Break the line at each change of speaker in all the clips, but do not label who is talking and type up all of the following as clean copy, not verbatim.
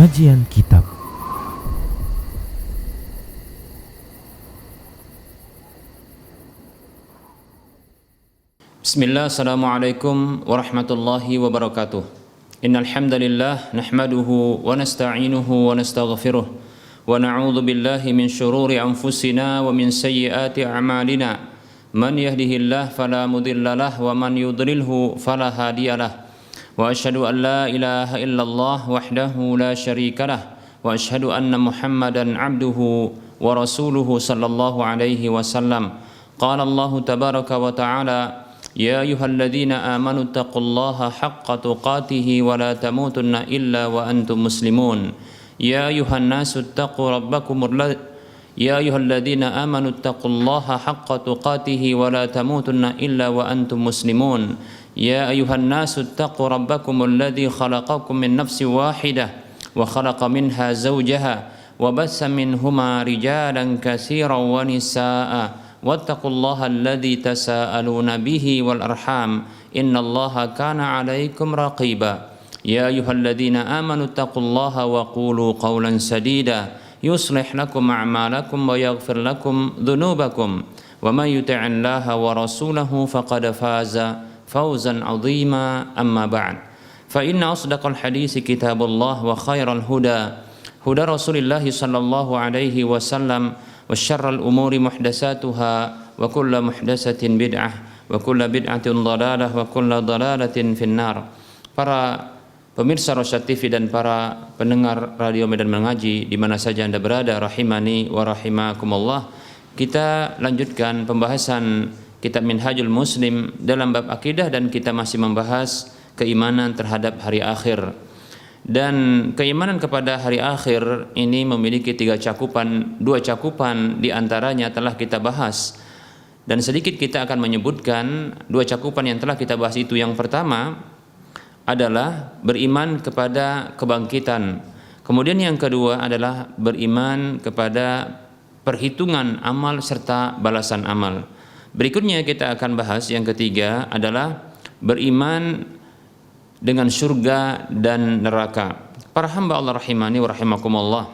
Kajian Kitab.
Bismillah, assalamualaikum warahmatullahi wabarakatuh. Innal hamdalillah nahmaduhu wa nasta'inuhu wa nastaghfiruh wa na'udzu billahi min shururi anfusina wa min sayyiati a'malina. Man yahdihillahu fala mudhillalah wa man yudlilhu fala hadiyalah. Wa asyhadu an la ilaha illallah wahdahu la syarikalah wa asyhadu anna Muhammadan 'abduhu wa rasuluhu sallallahu alaihi wasallam. Qala Allah tabaraka wa ta'ala: Ya ayyuhalladzina amanu taqullaha haqqa tuqatih wa la tamutunna illa wa antum muslimun. Ya ayyuhan nasu taqu rabbakumul Ya ayyuhalladzina amanu taqullaha haqqa tuqatih wa la tamutunna illa wa antum muslimun. Ya ayyuhan nasu taqu rabbakumul ladzi khalaqakum min nafsin wahidah wa khalaqa minha zawjaha wa bassa minhuma rijalan katsiran wa nisaa'a. Wattaqullaha alladzi tasaaluna bihi wal arham innallaha kana 'alaikum raqiba. Ya ayyuhalladzina amanu taqullaha wa qulu qawlan sadida yuslih lakum a'malakum wa yaghfir lakum dhunubakum wa may yuti'illaha wa rasulahu faqad faza fawzan 'azima. Amma ba'd, fa inna asdaqal hadits kitabullah wa khairal huda huda Rasulillah sallallahu alaihi wasallam wa syarrul umuri muhdatsatuha wa kullu muhdatsatin bid'ah wa kullu bid'atin dhalalah wa kullu dhalalatin finnar. Para pemirsa Rosyad TV dan para pendengar Radio Medan Mengaji di mana saja Anda berada, rahimani wa rahimakumullah. Kita lanjutkan pembahasan kitab Minhajul Muslim dalam bab akidah dan kita masih membahas keimanan terhadap hari akhir. Dan keimanan kepada hari akhir ini memiliki dua cakupan diantaranya telah kita bahas. Dan sedikit kita akan menyebutkan dua cakupan yang telah kita bahas itu. Yang pertama adalah beriman kepada kebangkitan. Kemudian yang kedua adalah beriman kepada perhitungan amal serta balasan amal. Berikutnya kita akan bahas yang ketiga adalah beriman dengan surga dan neraka. Para hamba Allah rahimani wa rahimakumullah,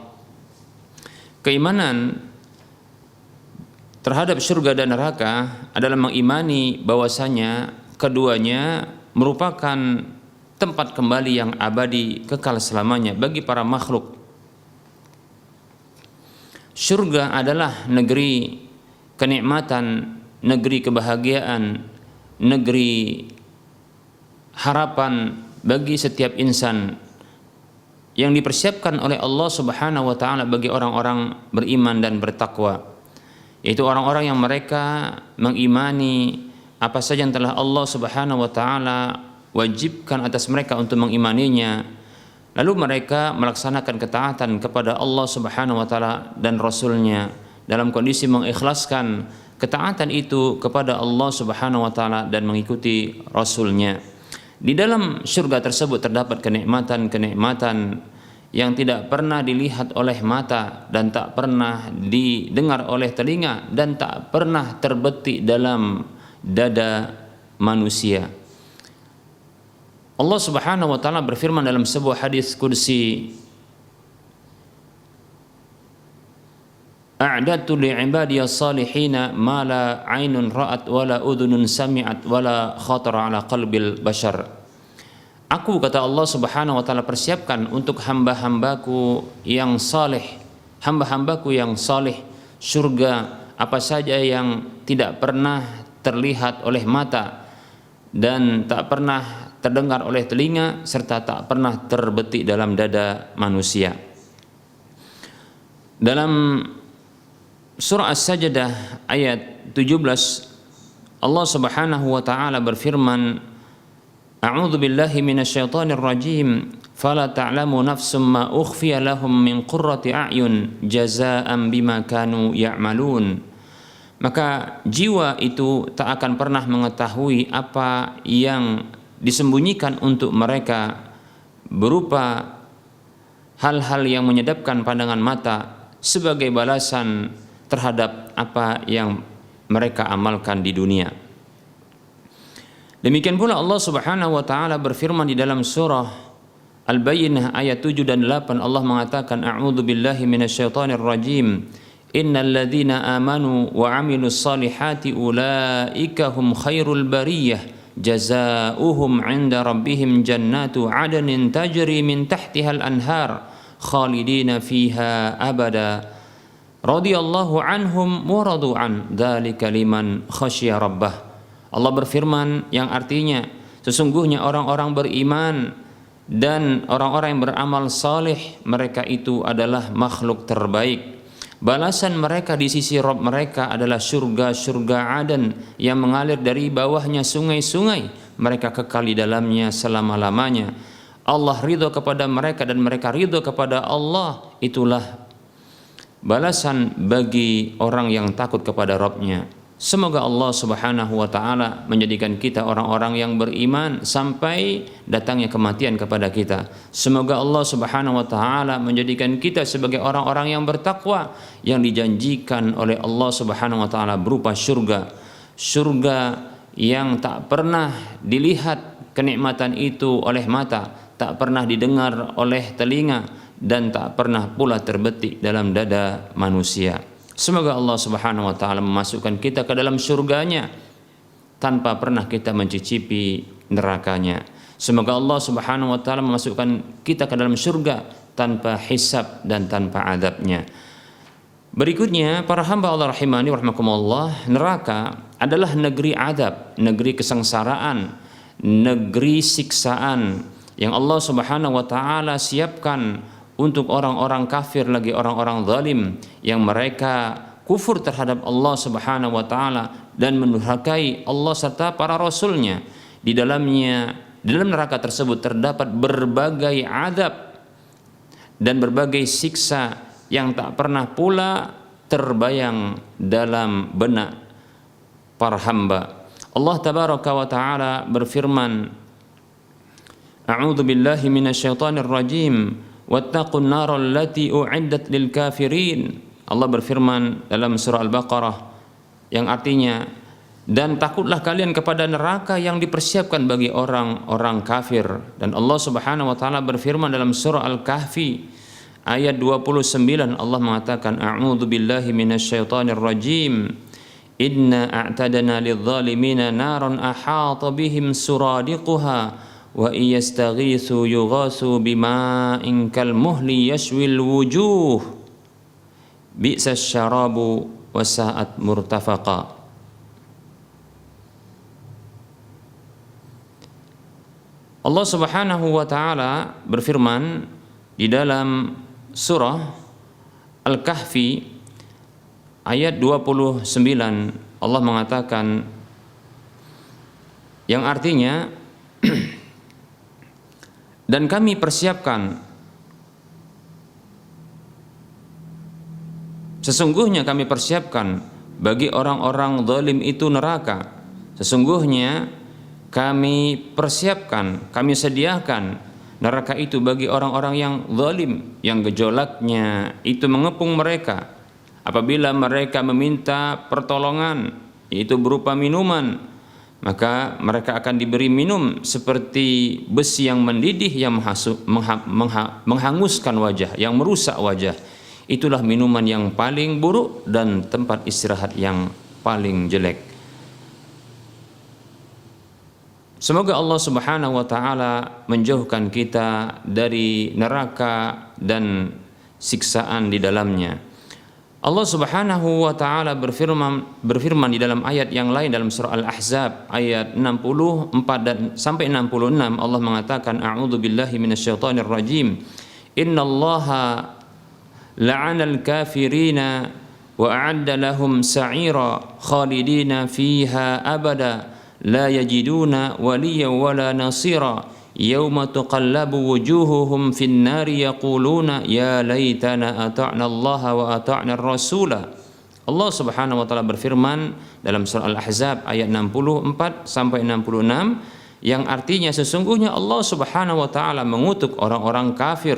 keimanan terhadap surga dan neraka adalah mengimani bahwasanya keduanya merupakan tempat kembali yang abadi kekal selamanya bagi para makhluk. Surga adalah negeri kenikmatan, negeri kebahagiaan, negeri harapan bagi setiap insan yang dipersiapkan oleh Allah Subhanahu wa taala bagi orang-orang beriman dan bertakwa, yaitu orang-orang yang mereka mengimani apa saja yang telah Allah Subhanahu wa taala wajibkan atas mereka untuk mengimaninya, lalu mereka melaksanakan ketaatan kepada Allah Subhanahu wa taala dan Rasulnya dalam kondisi mengikhlaskan ketaatan itu kepada Allah Subhanahu wa taala dan mengikuti Rasulnya. Di dalam surga tersebut terdapat kenikmatan-kenikmatan yang tidak pernah dilihat oleh mata dan tak pernah didengar oleh telinga dan tak pernah terbetik dalam dada manusia. Allah Subhanahu wa taala berfirman dalam sebuah hadis qudsi, A'dadtu li'ibadiyas salihina ma la 'ainun ra'at wa la udhunun sami'at wa la khatara 'ala qalbil bashar. Aku, kata Allah Subhanahu wa taala, persiapkan untuk hamba-hambaku yang saleh, hamba-hambaku yang saleh, surga apa saja yang tidak pernah terlihat oleh mata dan tak pernah terdengar oleh telinga serta tak pernah terbetik dalam dada manusia. Dalam Surah As-Sajdah ayat 17 Allah Subhanahu wa taala berfirman, A'udzu billahi minasyaitonir rajim, fala ta'lamu nafsum ma ukhfiya lahum min qurrati a'yun jazaa'an bima kanu ya'malun. Maka jiwa itu tak akan pernah mengetahui apa yang disembunyikan untuk mereka berupa hal-hal yang menyedapkan pandangan mata sebagai balasan terhadap apa yang mereka amalkan di dunia. Demikian pula Allah Subhanahu wa taala berfirman di dalam surah Al-Bayyinah ayat 7 dan 8 Allah mengatakan a'udzu billahi minasyaitonir rajim. Innal ladzina amanu wa 'amilus solihati ulaika hum khairul bariyah jazaohum 'inda rabbihim jannatu 'adnin tajri min tahtihal anhar khalidina fiha abada radhiyallahu anhum wa radu an dzalika liman khasyiya rabbah. Allah berfirman yang artinya sesungguhnya orang-orang beriman dan orang-orang yang beramal saleh mereka itu adalah makhluk terbaik. Balasan mereka di sisi Rabb mereka adalah surga-surga Aden yang mengalir dari bawahnya sungai-sungai. Mereka kekal di dalamnya selama-lamanya. Allah ridho kepada mereka dan mereka ridho kepada Allah. Itulah balasan bagi orang yang takut kepada Rabb-nya. Semoga Allah Subhanahu wa taala menjadikan kita orang-orang yang beriman sampai datangnya kematian kepada kita. Semoga Allah Subhanahu wa taala menjadikan kita sebagai orang-orang yang bertakwa yang dijanjikan oleh Allah Subhanahu wa taala berupa surga. Surga yang tak pernah dilihat kenikmatan itu oleh mata, tak pernah didengar oleh telinga dan tak pernah pula terbetik dalam dada manusia. Semoga Allah Subhanahu wa taala memasukkan kita ke dalam surganya tanpa pernah kita mencicipi nerakanya. Semoga Allah Subhanahu wa taala memasukkan kita ke dalam surga tanpa hisab dan tanpa azabnya. Berikutnya, para hamba Allah rahimani wa rahmakumullah, neraka adalah negeri azab, negeri kesengsaraan, negeri siksaan yang Allah Subhanahu wa taala siapkan untuk orang-orang kafir lagi orang-orang zalim yang mereka kufur terhadap Allah Subhanahu wa taala dan mendurhakai Allah serta para rasulnya. Di dalam neraka tersebut terdapat berbagai azab dan berbagai siksa yang tak pernah pula terbayang dalam benak para hamba. Allah tabaraka wa taala berfirman, A'udzu billahi minasyaitonir rajim. Wattaqun naral lati u'iddat lil kafirin. Allah berfirman dalam surah Al-Baqarah yang artinya, dan takutlah kalian kepada neraka yang dipersiapkan bagi orang-orang kafir. Dan Allah Subhanahu wa taala berfirman dalam surah Al-Kahfi ayat 29 Allah mengatakan a'udzu billahi minasyaitonir rajim. Inna a'tadna lidh-dhalimina naran ahata bihim suradiquha wa iyastaghitsu yughasu bima'in kalmuhli yashwil wujuh bi'sas syarabu wa sa'at murtafaqa. Allah Subhanahu wa taala berfirman di dalam surah Al-Kahfi ayat 29 Allah mengatakan yang artinya dan kami persiapkan sesungguhnya kami persiapkan bagi orang-orang zalim itu neraka. Sesungguhnya kami persiapkan, kami sediakan neraka itu bagi orang-orang yang zalim, yang gejolaknya itu mengepung mereka apabila mereka meminta pertolongan, yaitu berupa minuman, maka mereka akan diberi minum seperti besi yang mendidih yang menghanguskan wajah, yang merusak wajah. Itulah minuman yang paling buruk dan tempat istirahat yang paling jelek. Semoga Allah Subhanahu wa taala menjauhkan kita dari neraka dan siksaan di dalamnya. Allah Subhanahu wa taala berfirman di dalam ayat yang lain dalam surah Al-Ahzab ayat 64 dan sampai 66 Allah mengatakan a'udzu billahi minasyaitonir rajim. Innallaha la'anal kafirina wa a'adda lahum sa'ira khalidina fiha abada la yajiduna waliyyan wala nasira. Yauma tuqallabu wujuhuhum fin nari yaquluna ya laitana ata'na Allah wa ata'na ar-rasula. Allah Subhanahu wa taala berfirman dalam surah Al-Ahzab ayat 64 sampai 66 yang artinya sesungguhnya Allah Subhanahu wa taala mengutuk orang-orang kafir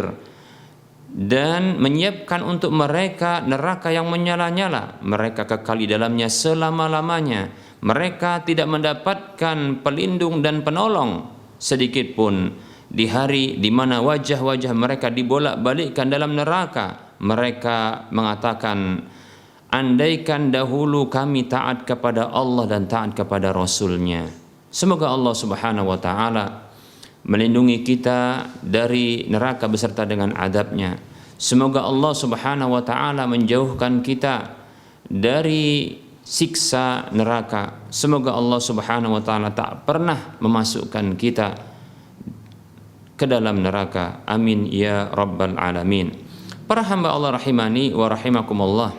dan menyiapkan untuk mereka neraka yang menyala-nyala. Mereka kekal di dalamnya selama-lamanya. Mereka tidak mendapatkan pelindung dan penolong sedikit pun. di hari di mana wajah-wajah mereka dibolak-balikkan dalam neraka, mereka mengatakan, andaikan dahulu kami taat kepada Allah dan taat kepada Rasul-Nya. Semoga Allah Subhanahu wa taala melindungi kita dari neraka beserta dengan azab-Nya. Semoga Allah Subhanahu wa taala menjauhkan kita dari siksa neraka. Semoga Allah Subhanahu wa taala tak pernah memasukkan kita ke dalam neraka. Amin ya rabbal alamin. Para hamba Allah rahimani wa rahimakumullah,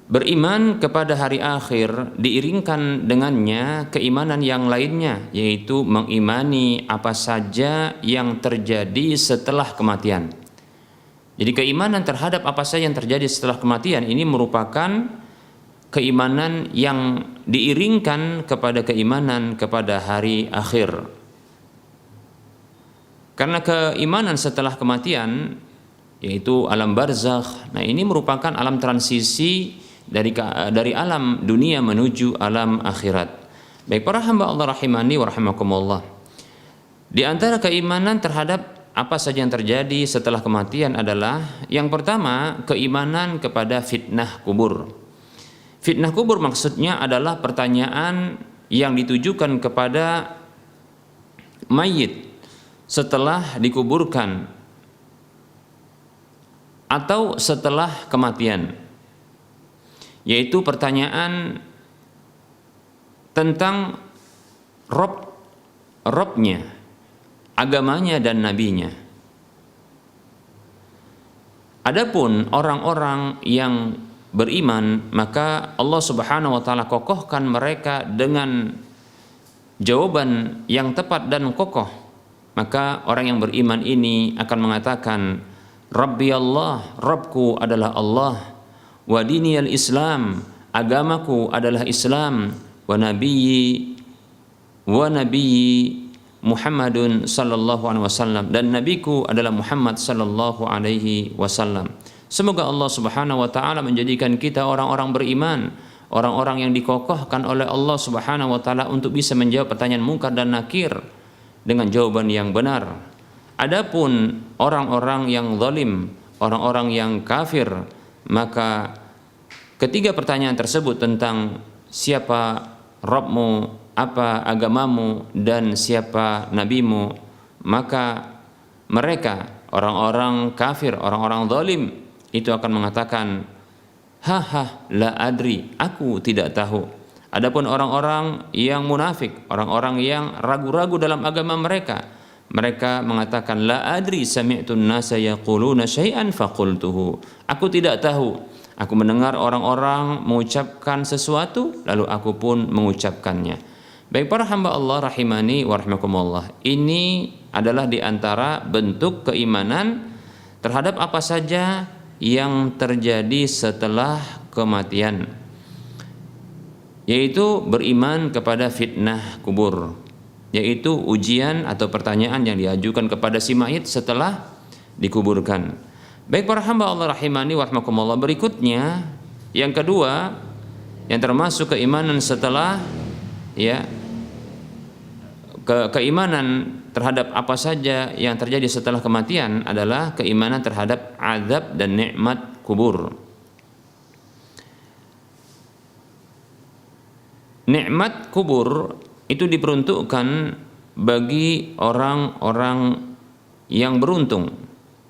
beriman kepada hari akhir diiringkan dengannya keimanan yang lainnya, yaitu mengimani apa saja yang terjadi setelah kematian. Jadi keimanan terhadap apa saja yang terjadi setelah kematian ini merupakan keimanan yang diiringkan kepada keimanan kepada hari akhir. Karena keimanan setelah kematian yaitu alam barzakh, nah ini merupakan alam transisi dari alam dunia menuju alam akhirat. Baik para hamba Allah rahimani wa rahimakumullah, di antara keimanan terhadap apa saja yang terjadi setelah kematian adalah yang pertama, keimanan kepada fitnah kubur. Fitnah kubur maksudnya adalah pertanyaan yang ditujukan kepada mayit setelah dikuburkan atau setelah kematian, yaitu pertanyaan tentang Robnya, agamanya dan nabinya. Adapun orang-orang yang beriman, maka Allah Subhanahu wa taala kokohkan mereka dengan jawaban yang tepat dan kokoh. Maka orang yang beriman ini akan mengatakan, Rabbi Allah, Rabbku adalah Allah, wa diniyal Islam, agamaku adalah Islam, wa nabiyyi Muhammadun sallallahu alaihi wasallam, dan nabiku adalah Muhammad sallallahu alaihi wasallam. Semoga Allah Subhanahu wa taala menjadikan kita orang-orang beriman, orang-orang yang dikokohkan oleh Allah Subhanahu wa taala untuk bisa menjawab pertanyaan mungkar dan nakir dengan jawaban yang benar. Adapun orang-orang yang zalim, orang-orang yang kafir, maka ketiga pertanyaan tersebut tentang siapa Rabbmu, apa agamamu, dan siapa nabimu, maka mereka orang-orang kafir, orang-orang zalim itu akan mengatakan, haha la adri, aku tidak tahu. Adapun orang-orang yang munafik, orang-orang yang ragu-ragu dalam agama mereka, mereka mengatakan, la adri sami'tun nasa yaquluna syai'an faqultuhu, aku tidak tahu, aku mendengar orang-orang mengucapkan sesuatu lalu aku pun mengucapkannya. Baik para hamba Allah rahimani wa rahimakumullah, ini adalah di antara bentuk keimanan terhadap apa saja yang terjadi setelah kematian, yaitu beriman kepada fitnah kubur, yaitu ujian atau pertanyaan yang diajukan kepada si mayit setelah dikuburkan. Baik para hamba Allah rahimani wa rahimakumullah, berikutnya yang kedua yang termasuk keimanan setelah keimanan terhadap apa saja yang terjadi setelah kematian adalah keimanan terhadap azab dan nikmat kubur. Nikmat kubur itu diperuntukkan bagi orang-orang yang beruntung,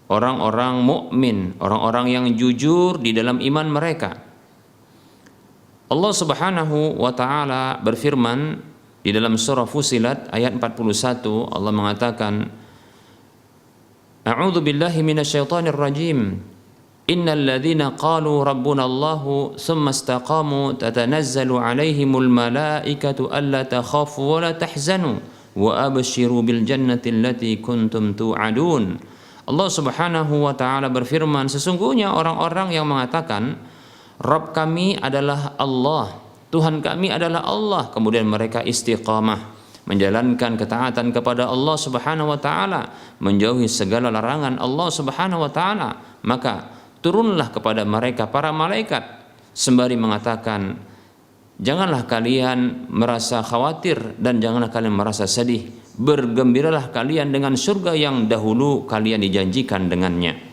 orang-orang mukmin, orang-orang yang jujur di dalam iman mereka. Allah Subhanahu wa taala berfirman di dalam surah Fussilat ayat 41, Allah mengatakan, A'udzu billahi minasyaitonir rajim. Innal ladzina qalu rabbuna Allahu tsumma istaqamu tatanazzalu 'alaihimul malaikatu alla takhafu wa la tahzanu wa abshiru bil jannati allati kuntum tu'adun. Allah Subhanahu wa taala berfirman, sesungguhnya orang-orang yang mengatakan Rabb kami adalah Allah, Tuhan kami adalah Allah, kemudian mereka istiqamah menjalankan ketaatan kepada Allah Subhanahu wa taala, menjauhi segala larangan Allah Subhanahu wa taala, maka turunlah kepada mereka para malaikat sembari mengatakan, janganlah kalian merasa khawatir dan janganlah kalian merasa sedih, bergembiralah kalian dengan surga yang dahulu kalian dijanjikan dengannya.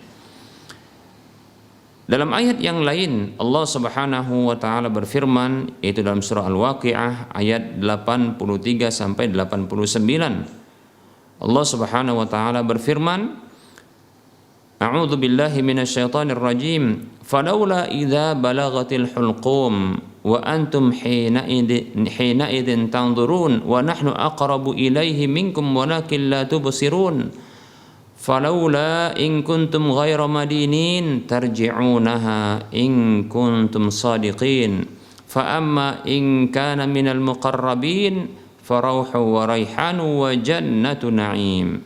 Dalam ayat yang lain Allah Subhanahu wa taala berfirman, yaitu dalam surah Al-Waqiah ayat 83 sampai 89. Allah Subhanahu wa taala berfirman, A'udzu billahi minasyaitonir rajim. Falaula idza balagatil hulqum wa antum hina idin tanzurun wa nahnu aqrabu ilaihi minkum walakin la tubsirun. Falaula in kuntum ghaira madinin tarji'unaha in kuntum sadiqin. Fa amma in kana minal muqarrabin farauhu wa raihanu wa jannatu na'im.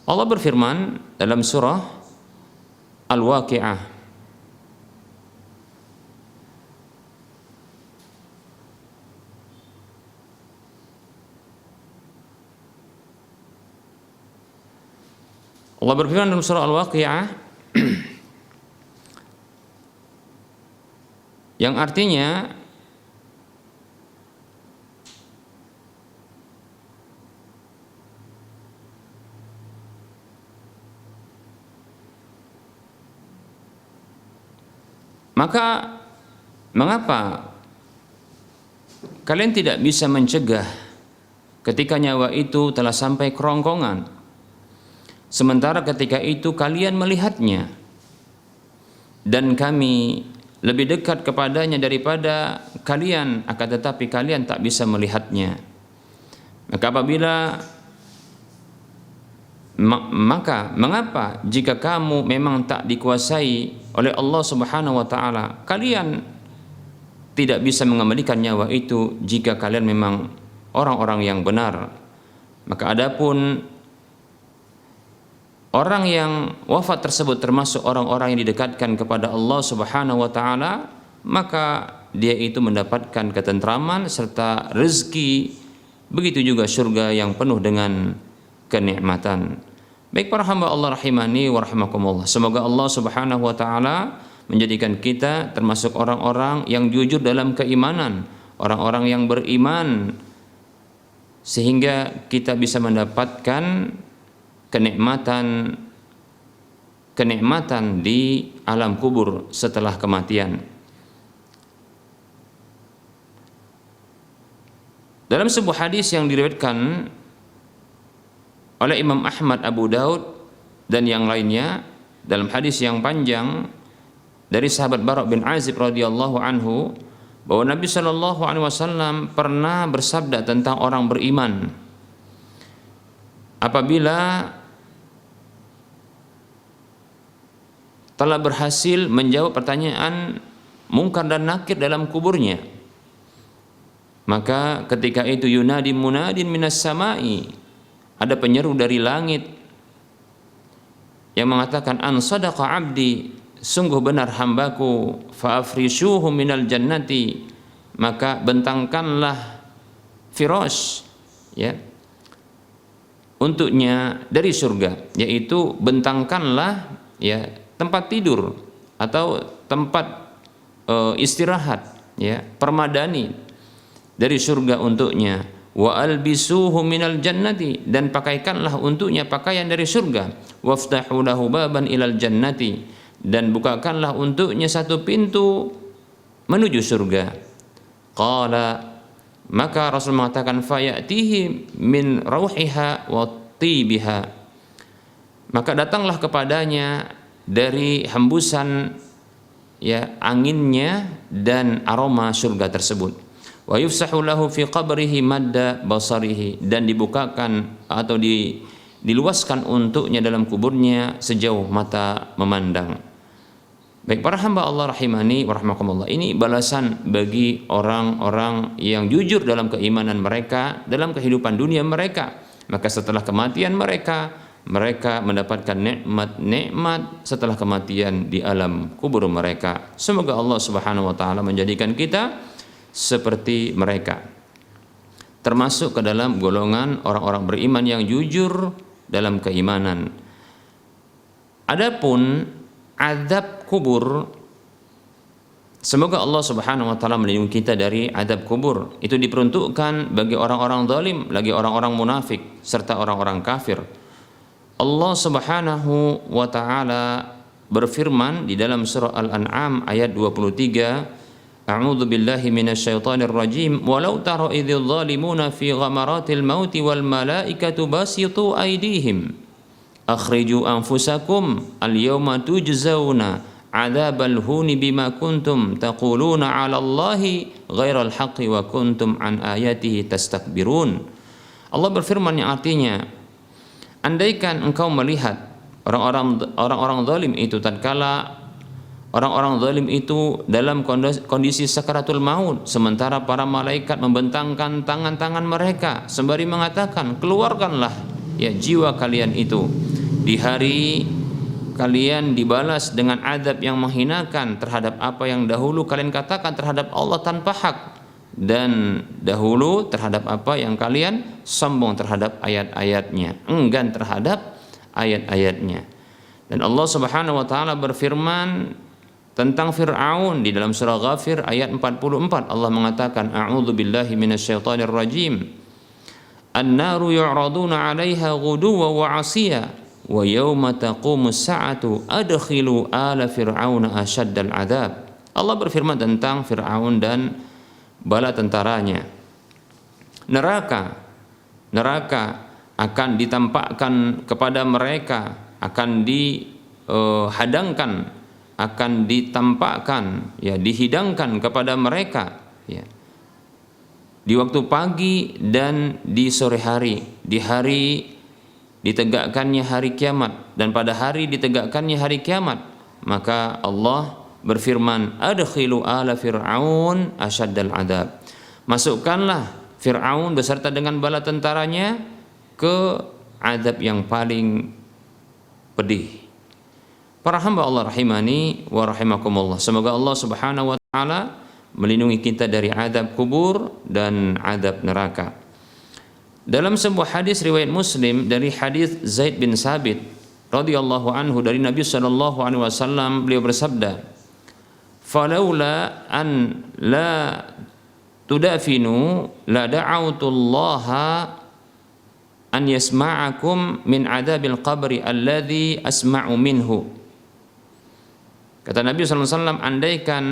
Allah berfirman dalam surah Al-Waqiah Allah berfirman dalam surah Al-Waqiah yang artinya maka mengapa kalian tidak bisa mencegah ketika nyawa itu telah sampai kerongkongan, sementara ketika itu kalian melihatnya dan kami lebih dekat kepadanya daripada kalian, akan tetapi kalian tak bisa melihatnya. Maka mengapa jika kamu memang tak dikuasai oleh Allah Subhanahu wa taala, kalian tidak bisa mengembalikan nyawa itu jika kalian memang orang-orang yang benar. Maka adapun orang yang wafat tersebut termasuk orang-orang yang didekatkan kepada Allah Subhanahu wa taala, maka dia itu mendapatkan ketentraman serta rezeki, begitu juga surga yang penuh dengan kenikmatan. Baik para hamba Allah rahimani wa rahimakumullah, semoga Allah Subhanahu wa taala menjadikan kita termasuk orang-orang yang jujur dalam keimanan, orang-orang yang beriman, sehingga kita bisa mendapatkan kenikmatan di alam kubur setelah kematian. Dalam sebuah hadis yang diriwayatkan oleh Imam Ahmad, Abu Daud dan yang lainnya, dalam hadis yang panjang dari sahabat Bara' bin Azib radhiyallahu anhu, bahwa Nabi sallallahu alaihi wasallam pernah bersabda tentang orang beriman, apabila telah berhasil menjawab pertanyaan mungkar dan nakir dalam kuburnya, maka ketika itu yunadi munadin minas samai, ada penyeru dari langit yang mengatakan, an sadaqa abdi, sungguh benar hambaku, fa afrishuhu minal jannati, maka bentangkanlah firash, ya, untuknya dari surga, yaitu bentangkanlah, ya, tempat tidur atau tempat istirahat, ya, permadani dari surga untuknya. Wa albisuhu minal jannati, dan pakaikanlah untuknya pakaian dari surga. Waftahu lahu baban ilal jannati, dan bukakanlah untuknya satu pintu menuju surga. Qala, maka Rasul mengatakan, fayatihi min rauhiha wa tibiha, maka datanglah kepadanya dari hembusan, ya, anginnya dan aroma surga tersebut. Wa yufsahu lahu fi qabrihi madda basarihi, dan dibukakan atau diluaskan untuknya dalam kuburnya sejauh mata memandang. Baik para hamba Allah rahimani wa rahmakumullah, ini balasan bagi orang-orang yang jujur dalam keimanan mereka dalam kehidupan dunia mereka. Maka setelah kematian mereka mendapatkan nikmat setelah kematian di alam kubur mereka. Semoga Allah Subhanahu wa taala menjadikan kita seperti mereka, termasuk ke dalam golongan orang-orang beriman yang jujur dalam keimanan. Adapun azab kubur Semoga Allah Subhanahu wa taala melindungi kita dari azab kubur. Itu diperuntukkan bagi orang-orang zalim, lagi orang-orang munafik serta orang-orang kafir. Allah Subhanahu wa taala berfirman di dalam surah Al-An'am ayat 23, A'udzu billahi minasyaitonir rajim, walau tara idzal zalimuna fi ghamaratil mauti wal malaikatu basitu aydihim akhriju anfusakum al-yawma tujzauna adzabal huni bima kuntum taquluna 'ala Allahi ghairal haqqi wa kuntum an ayatihi tastakbirun. Allah berfirman yang artinya, andaikan engkau melihat orang-orang zalim itu tatkala orang-orang zalim itu dalam kondisi sakaratul maut, sementara para malaikat membentangkan tangan-tangan mereka sembari mengatakan, keluarkanlah ya jiwa kalian itu di hari kalian dibalas dengan azab yang menghinakan terhadap apa yang dahulu kalian katakan terhadap Allah tanpa hak, dan dahulu terhadap apa yang kalian sombong terhadap ayat-ayatnya, enggan terhadap ayat-ayatnya. Dan Allah Subhanahu wa taala berfirman tentang Fir'aun di dalam surah Ghafir ayat 44. Allah mengatakan, a'udzu billahi minasyaitonir rajim, an-naru yu'raduna 'alaiha ghuduwwan wa 'ashiyya wa yawma taqumus sa'atu adkhilu ala fir'auna asyaddal 'adzab. Allah berfirman tentang Fir'aun dan bala tentaranya. Neraka akan ditampakkan kepada mereka, akan dihadangkan, akan ditampakkan, ya dihidangkan kepada mereka, ya, di waktu pagi dan di sore hari, di hari ditegakkannya hari kiamat dan pada hari ditegakkannya hari kiamat. Maka Allah berfirman, adkhilu ala fir'aun asyaddal adzab. Masukkanlah Fir'aun beserta dengan bala tentaranya ke azab yang paling pedih. Para hamba Allah rahimani wa rahimakumullah, semoga Allah Subhanahu wa taala melindungi kita dari azab kubur dan azab neraka. Dalam sebuah hadis riwayat Muslim dari hadis Zaid bin Sabit radhiyallahu anhu dari Nabi sallallahu alaihi wasallam, beliau bersabda, "Falaula an la tudafinu la da'autullaha an yasma'akum min adabil qabri alladhi asma'u minhu." Kata Nabi sallallahu alaihi wasallam, andaikan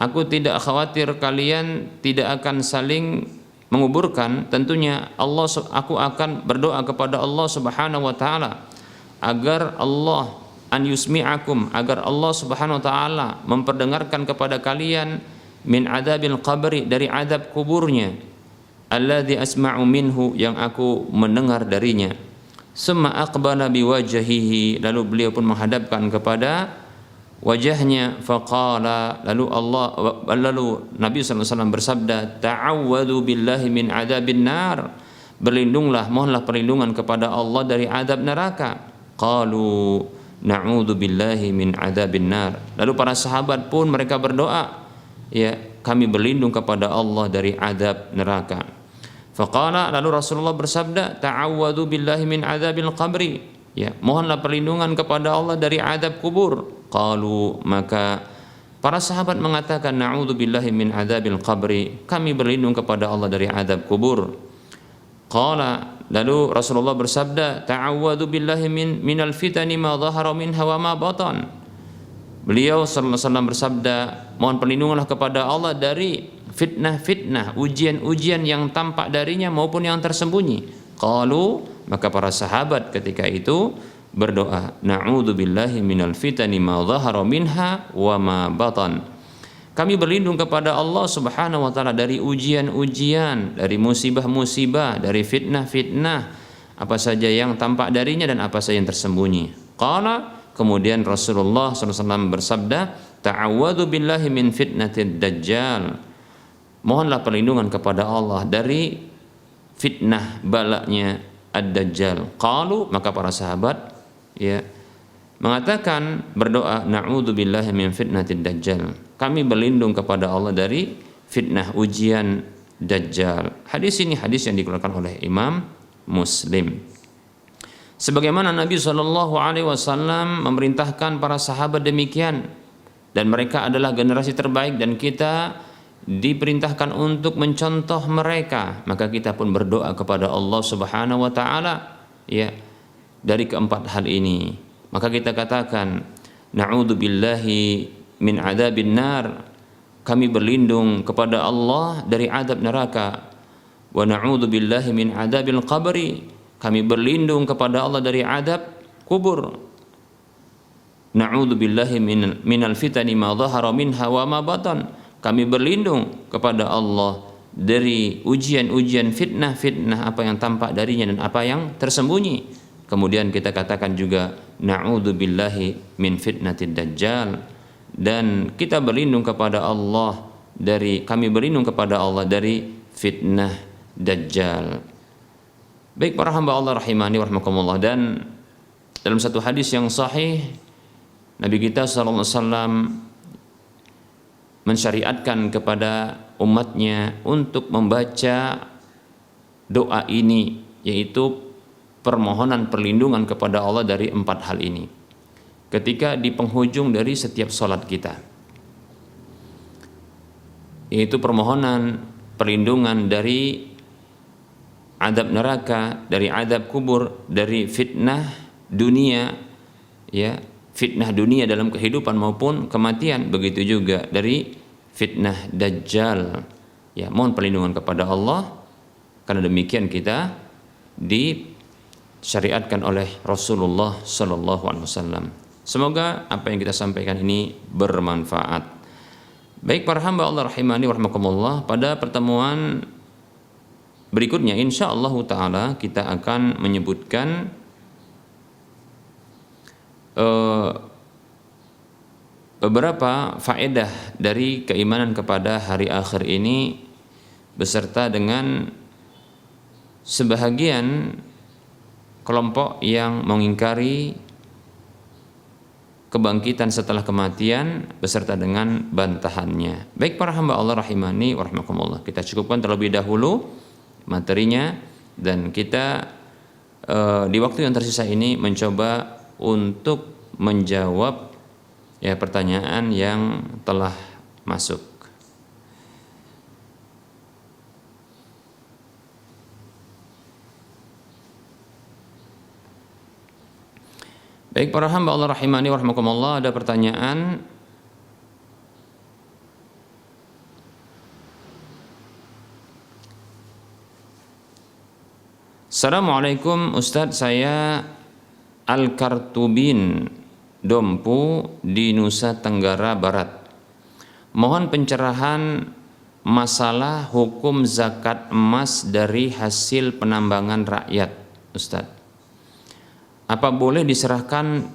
aku tidak khawatir kalian tidak akan saling menguburkan, tentunya aku akan berdoa kepada Allah Subhanahu wa taala agar Allah an yusmi'akum, agar Allah Subhanahu wa taala memperdengarkan kepada kalian min adabil qabri, dari adab kuburnya, alladzi asma'u minhu, yang aku mendengar darinya. Summa aqbala biwajhihi, lalu beliau pun menghadapkan kepada wajahnya, faqala, lalu Nabi SAW bersabda, ta'awwadu billahi min adabin nar, berlindunglah, mohonlah perlindungan kepada Allah dari adab neraka. Qalu na'udzu billahi min adabin nar, lalu para sahabat pun mereka berdoa, ya kami berlindung kepada Allah dari adab neraka. Faqala, lalu Rasulullah bersabda, ta'awwadu billahi min adabil qabri, ya mohonlah perlindungan kepada Allah dari adab kubur. Qalu, maka para sahabat mengatakan, na'udzu billahi min adabil qabri, kami berlindung kepada Allah dari adab kubur. Qala, lalu Rasulullah bersabda, ta'awwadu billahi minal fitani ma dhahara minha wa ma batan. Beliau sallallahu alaihi wasallam bersabda, mohon perlindunganlah kepada Allah dari fitnah-fitnah, ujian-ujian yang tampak darinya maupun yang tersembunyi. Qalu, maka para sahabat ketika itu berdoa, na'udzu billahi minal fitani ma dhahara minha wa ma batan. Kami berlindung kepada Allah Subhanahu wa taala dari ujian-ujian, dari musibah-musibah, dari fitnah-fitnah, apa saja yang tampak darinya dan apa saja yang tersembunyi. Qala, kemudian Rasulullah SAW bersabda, ta'awwadzu billahi min fitnatid dajjal. Mohonlah perlindungan kepada Allah dari fitnah balaknya ad-dajjal. Qalu, maka para sahabat ya mengatakan, berdoa, na'udzu billahi min fitnatid dajjal, kami berlindung kepada Allah dari fitnah ujian dajjal. Hadis ini hadis yang dikeluarkan oleh Imam Muslim. Sebagaimana Nabi SAW memerintahkan para sahabat demikian, dan mereka adalah generasi terbaik dan kita diperintahkan untuk mencontoh mereka, maka kita pun berdoa kepada Allah Subhanahu wa taala ya dari keempat hal ini. Maka kita katakan na'udzubillahi min adzabin nar, kami berlindung kepada Allah dari azab neraka. Wa na'udzubillahi min adzabil qabri, kami berlindung kepada Allah dari azab kubur. Na'udzubillahi minal fitani ma dhahara minha wa ma batan, kami berlindung kepada Allah dari ujian-ujian fitnah-fitnah apa yang tampak darinya dan apa yang tersembunyi. Kemudian kita katakan juga na'udzubillahi min fitnatid dajjal, dan kita berlindung kepada Allah dari, kami berlindung kepada Allah dari fitnah dajjal. Baik para hamba Allah rahimani wa rahmakumullah, dan dalam satu hadis yang sahih Nabi kita sallallahu alaihi wasallam mensyariatkan kepada umatnya untuk membaca doa ini, yaitu permohonan perlindungan kepada Allah dari empat hal ini ketika di penghujung dari setiap salat kita, yaitu permohonan perlindungan dari azab neraka, dari azab kubur, dari fitnah dunia ya, fitnah dunia dalam kehidupan maupun kematian, begitu juga dari fitnah dajjal ya. Mohon perlindungan kepada Allah, karena demikian kita disyariatkan oleh Rasulullah sallallahu alaihi wasallam. Semoga apa yang kita sampaikan ini bermanfaat. Baik para hamba Allah rahimani wa rahmakumullah, pada pertemuan berikutnya insyaallah taala kita akan menyebutkan beberapa faedah dari keimanan kepada hari akhir ini, beserta dengan sebahagian kelompok yang mengingkari kebangkitan setelah kematian beserta dengan bantahannya. Baik para hamba Allah rahimani wa rahmakumullah, kita cukupkan terlebih dahulu materinya, dan kita di waktu yang tersisa ini mencoba untuk menjawab ya pertanyaan yang telah masuk. Baik para hamba Allah rahimani wa rahmakumullah, ada pertanyaan. Assalamualaikum Ustadz, saya Al-Kartubin Dompu di Nusa Tenggara Barat. Mohon pencerahan masalah hukum zakat emas dari hasil penambangan rakyat, Ustadz. Apa boleh diserahkan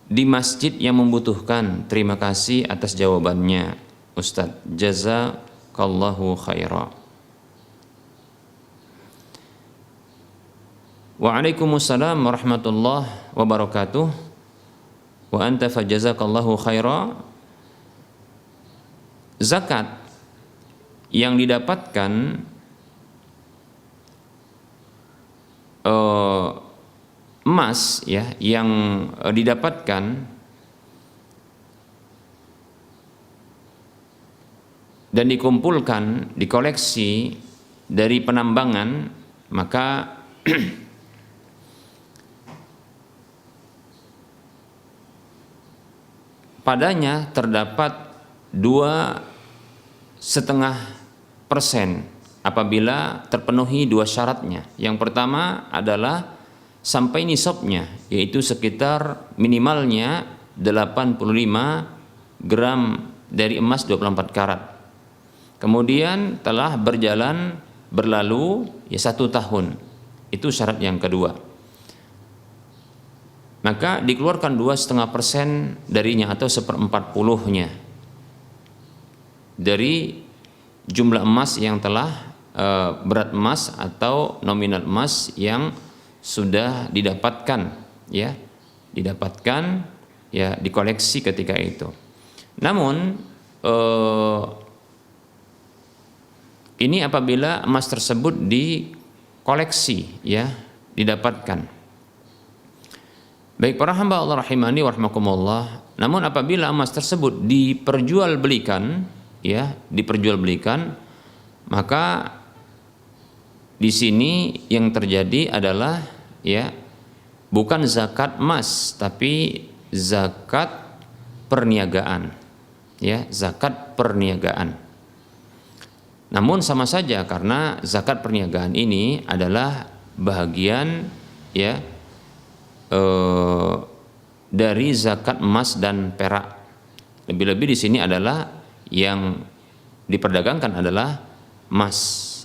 di masjid yang membutuhkan? Terima kasih atas jawabannya, Ustadz. Jazakallahu khairan. Waalaikumsalam warahmatullahi wabarakatuh. Wa anta fajazakallahu khaira. Zakat yang didapatkan emas ya, yang didapatkan dan dikumpulkan, dikoleksi dari penambangan, maka padanya terdapat 2,5% apabila terpenuhi dua syaratnya. Yang pertama adalah sampai nisabnya, yaitu sekitar minimalnya 85 gram dari emas 24 karat. Kemudian telah berlalu ya 1 tahun. Itu syarat yang kedua. Maka dikeluarkan 2,5% darinya atau 1/40-nya dari jumlah emas yang telah berat emas atau nominal emas yang sudah didapatkan ya, dikoleksi ketika itu. Namun ini apabila emas tersebut dikoleksi ya, didapatkan. Baik para hamba Allah rahimani wa rahmakumullah, Namun apabila emas tersebut diperjualbelikan, ya, diperjualbelikan, maka di sini yang terjadi adalah, ya, bukan zakat emas tapi zakat perniagaan, ya, zakat perniagaan. Namun sama saja karena zakat perniagaan ini adalah bahagian, ya, dari zakat emas dan perak. Lebih-lebih di sini adalah yang diperdagangkan adalah emas,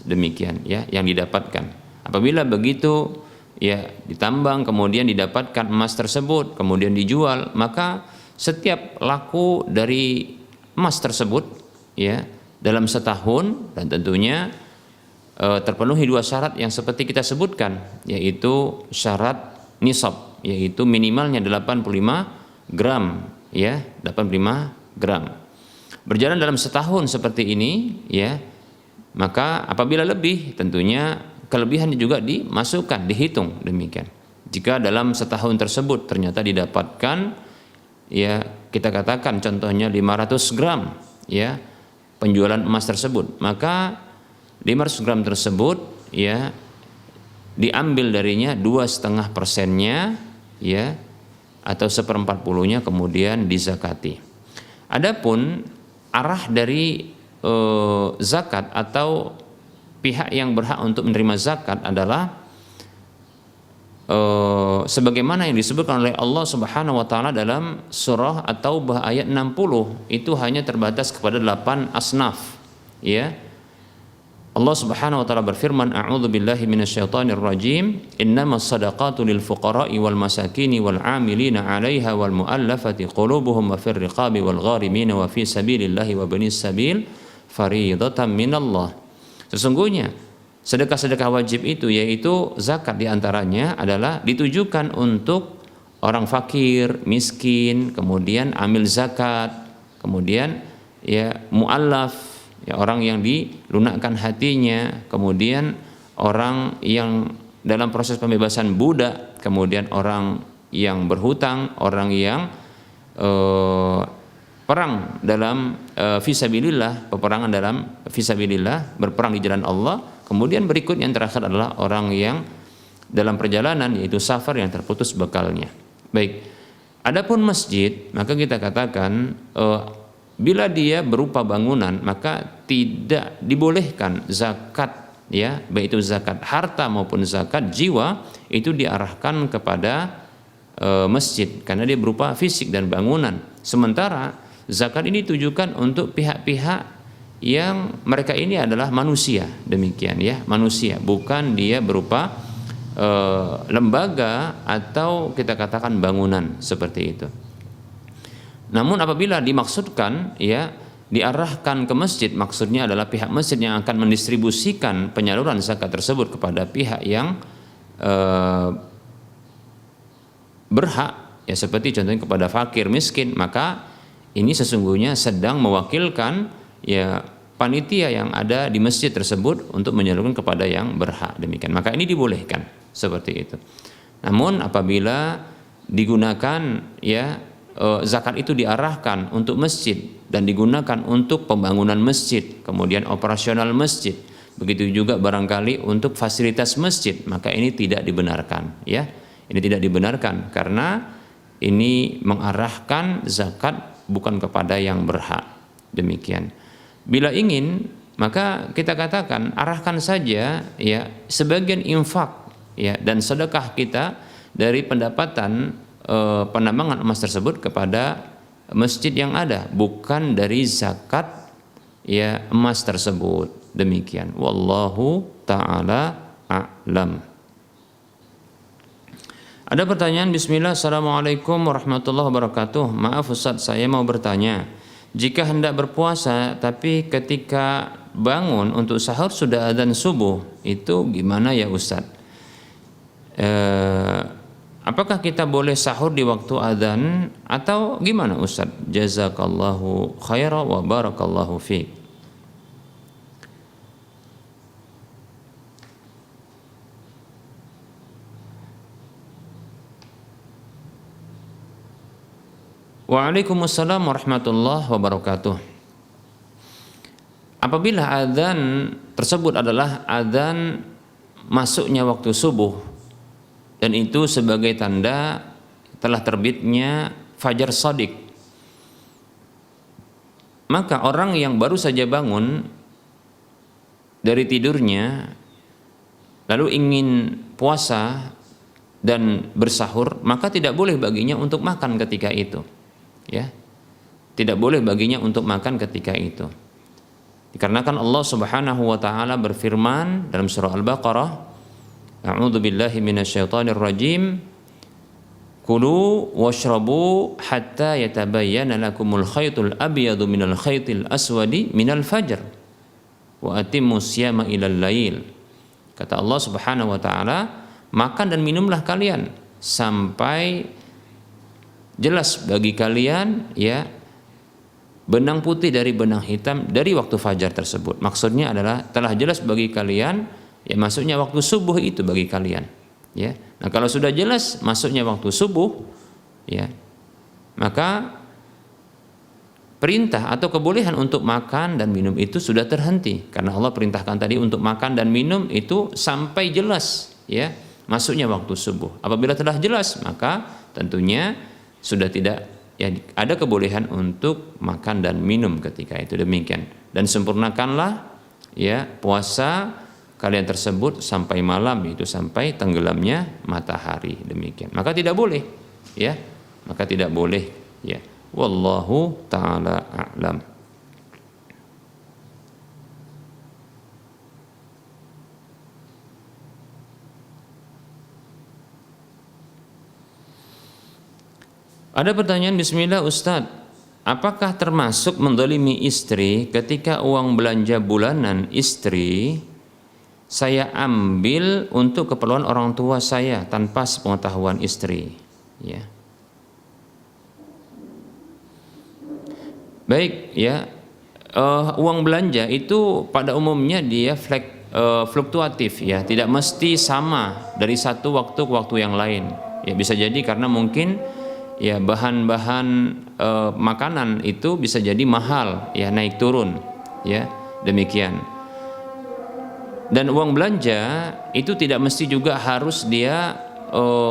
demikian, ya, yang didapatkan. Apabila begitu, ya, ditambang kemudian didapatkan emas tersebut kemudian dijual, maka setiap laku dari emas tersebut, ya, dalam setahun, dan tentunya terpenuhi dua syarat yang seperti kita sebutkan, yaitu syarat nisab, yaitu minimalnya 85 gram, ya, 85 gram. Berjalan dalam setahun seperti ini, ya, maka apabila lebih, tentunya kelebihannya juga dimasukkan, dihitung, demikian. Jika dalam setahun tersebut ternyata didapatkan, ya, kita katakan contohnya 500 gram, ya, penjualan emas tersebut, maka 500 gram tersebut, ya, diambil darinya 2,5%-nya, ya, atau 1/40-nya kemudian dizakati. Adapun arah dari zakat atau pihak yang berhak untuk menerima zakat adalah sebagaimana yang disebutkan oleh Allah Subhanahu wa taala dalam surah At-Taubah ayat 60, itu hanya terbatas kepada 8 asnaf, ya. Allah Subhanahu wa taala berfirman, a'udzu billahi minasyaitonir rajim, innamas shadaqatu lil fuqara'i wal masakini wal 'amilina 'alaiha wal mu'allafati qulubuhum wa fir riqabi wal gharimina wa fi sabilillahi wa binis sabil fariidatan minallah. Sesungguhnya sedekah-sedekah wajib itu, yaitu zakat, diantaranya adalah ditujukan untuk orang fakir, miskin, kemudian amil zakat, kemudian, ya, mu'allaf, ya, orang yang dilunakkan hatinya, kemudian orang yang dalam proses pembebasan budak, kemudian orang yang berhutang, orang yang perang dalam fisabilillah, peperangan dalam fisabilillah, berperang di jalan Allah. Kemudian berikut yang terakhir adalah orang yang dalam perjalanan, yaitu safar, yang terputus bekalnya. Baik. Adapun masjid, maka kita katakan bila dia berupa bangunan, maka tidak dibolehkan zakat, ya, baik itu zakat harta maupun zakat jiwa, itu diarahkan kepada masjid karena dia berupa fisik dan bangunan. Sementara zakat ini ditujukan untuk pihak-pihak yang mereka ini adalah manusia, demikian, ya, manusia, bukan dia berupa lembaga atau kita katakan bangunan seperti itu. Namun apabila dimaksudkan, ya, diarahkan ke masjid, maksudnya adalah pihak masjid yang akan mendistribusikan penyaluran zakat tersebut kepada pihak yang berhak, ya, seperti contohnya kepada fakir, miskin, maka ini sesungguhnya sedang mewakilkan, ya, panitia yang ada di masjid tersebut untuk menyalurkan kepada yang berhak, demikian. Maka ini dibolehkan seperti itu. Namun apabila digunakan, ya, zakat itu diarahkan untuk masjid dan digunakan untuk pembangunan masjid, kemudian operasional masjid, begitu juga barangkali untuk fasilitas masjid, maka ini tidak dibenarkan, ya. Ini tidak dibenarkan karena ini mengarahkan zakat bukan kepada yang berhak, demikian. Bila ingin, maka kita katakan arahkan saja, ya, sebagian infak, ya, dan sedekah kita dari pendapatan penambangan emas tersebut kepada masjid yang ada, bukan dari zakat, ya, emas tersebut, demikian. Wallahu ta'ala a'lam. Ada pertanyaan. Bismillah. Assalamualaikum warahmatullahi wabarakatuh. Maaf Ustaz, saya mau bertanya, jika hendak berpuasa tapi ketika bangun untuk sahur sudah adzan subuh, itu gimana ya Ustaz? Apakah kita boleh sahur di waktu adzan atau gimana Ustaz? Jazakallahu khairan wa barakallahu fiik. Waalaikumsalam warahmatullahi wabarakatuh. Apabila adzan tersebut adalah adzan masuknya waktu subuh dan itu sebagai tanda telah terbitnya fajar shadiq, maka orang yang baru saja bangun dari tidurnya lalu ingin puasa dan bersahur, maka tidak boleh baginya untuk makan ketika itu. Ya, tidak boleh baginya untuk makan ketika itu. Dikarenakan Allah Subhanahu wa taala berfirman dalam surah Al-Baqarah, A'udzu billahi minasyaitonir rajim, Kulu washrabu hatta yatabayyana lakumul khaytul abyadu minal khaytil aswadi minal fajr wa atimmu siyama ilal lail. Kata Allah Subhanahu wa taala, makan dan minumlah kalian sampai jelas bagi kalian ya benang putih dari benang hitam dari waktu fajar tersebut. Maksudnya adalah telah jelas bagi kalian ya masuknya waktu subuh itu bagi kalian. Ya. Nah, kalau sudah jelas masuknya waktu subuh ya, maka perintah atau kebolehan untuk makan dan minum itu sudah terhenti karena Allah perintahkan tadi untuk makan dan minum itu sampai jelas ya masuknya waktu subuh. Apabila telah jelas maka tentunya sudah tidak ya ada kebolehan untuk makan dan minum ketika itu, demikian. Dan sempurnakanlah ya puasa kalian tersebut sampai malam, itu sampai tenggelamnya matahari, demikian. Maka tidak boleh ya, maka tidak boleh ya. Wallahu taala a'lam. Ada pertanyaan, bismillah Ustadz, apakah termasuk mendolimi istri ketika uang belanja bulanan istri saya ambil untuk keperluan orang tua saya tanpa sepengetahuan istri? Ya. Baik ya, uang belanja itu pada umumnya dia fluktuatif ya, tidak mesti sama dari satu waktu ke waktu yang lain. Ya bisa jadi karena mungkin ya bahan-bahan makanan itu bisa jadi mahal ya, naik turun ya, demikian. Dan uang belanja itu tidak mesti juga harus dia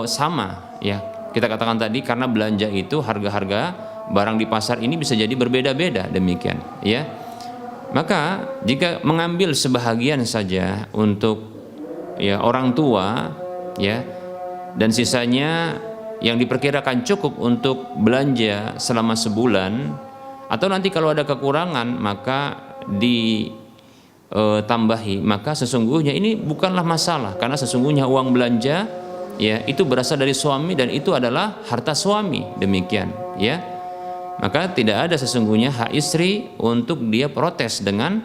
sama ya. Kita katakan tadi karena belanja itu harga-harga barang di pasar ini bisa jadi berbeda-beda, demikian ya. Maka jika mengambil sebahagian saja untuk ya orang tua ya, dan sisanya yang diperkirakan cukup untuk belanja selama sebulan, atau nanti kalau ada kekurangan maka ditambahi, maka sesungguhnya ini bukanlah masalah, karena sesungguhnya uang belanja ya itu berasal dari suami dan itu adalah harta suami, demikian ya. Maka tidak ada sesungguhnya hak istri untuk dia protes dengan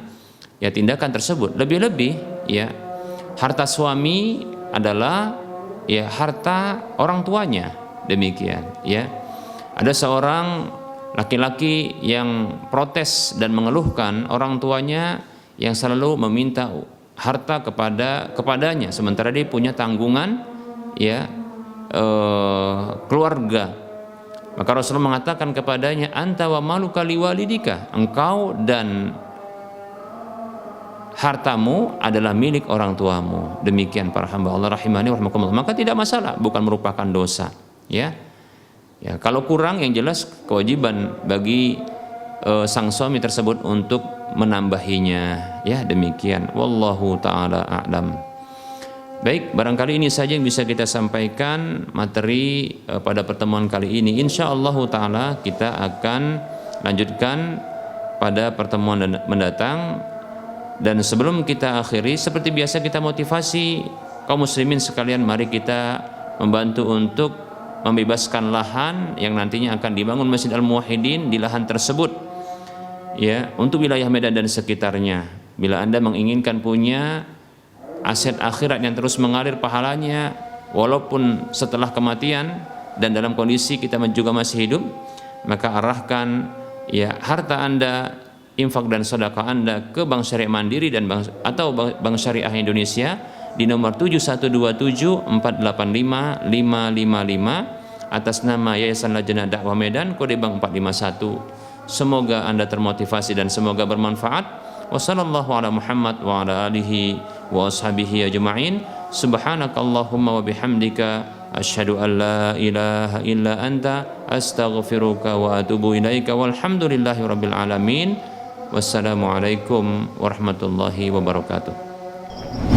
ya tindakan tersebut. Lebih-lebih ya harta suami adalah ya harta orang tuanya, demikian ya. Ada seorang laki-laki yang protes dan mengeluhkan orang tuanya yang selalu meminta harta kepadanya sementara dia punya tanggungan ya keluarga. Maka Rasulullah mengatakan kepadanya, anta wa maluka liwalidika, engkau dan hartamu adalah milik orang tuamu. Demikian para hamba Allah rahimani wa rahimakumullah. Maka tidak masalah, bukan merupakan dosa ya. Ya, kalau kurang yang jelas kewajiban bagi sang suami tersebut untuk menambahinya ya, demikian. Wallahu taala a'lam. Baik, barangkali ini saja yang bisa kita sampaikan materi pada pertemuan kali ini. Insyaallah taala kita akan lanjutkan pada pertemuan mendatang. Dan sebelum kita akhiri, seperti biasa kita motivasi kaum muslimin sekalian, mari kita membantu untuk membebaskan lahan yang nantinya akan dibangun Masjid Al-Muwahhidin di lahan tersebut ya, untuk wilayah Medan dan sekitarnya. Bila Anda menginginkan punya aset akhirat yang terus mengalir pahalanya walaupun setelah kematian dan dalam kondisi kita juga masih hidup, maka arahkan ya harta Anda, infak dan sedekah Anda ke Bank Syariah Mandiri dan atau Bank Syariah Indonesia di nomor 7127485555 atas nama Yayasan Lajnah Dakwah Medan kode bank 451. Semoga Anda termotivasi dan semoga bermanfaat. Wassallallahu ala Muhammad wa ala alihi wa ashabihi ajma'in. Subhanakallahumma wa bihamdika asyhadu an la ilaha illa anta astaghfiruka wa atubu ilaika walhamdulillahi rabbil alamin. Wassalamualaikum warahmatullahi wabarakatuh.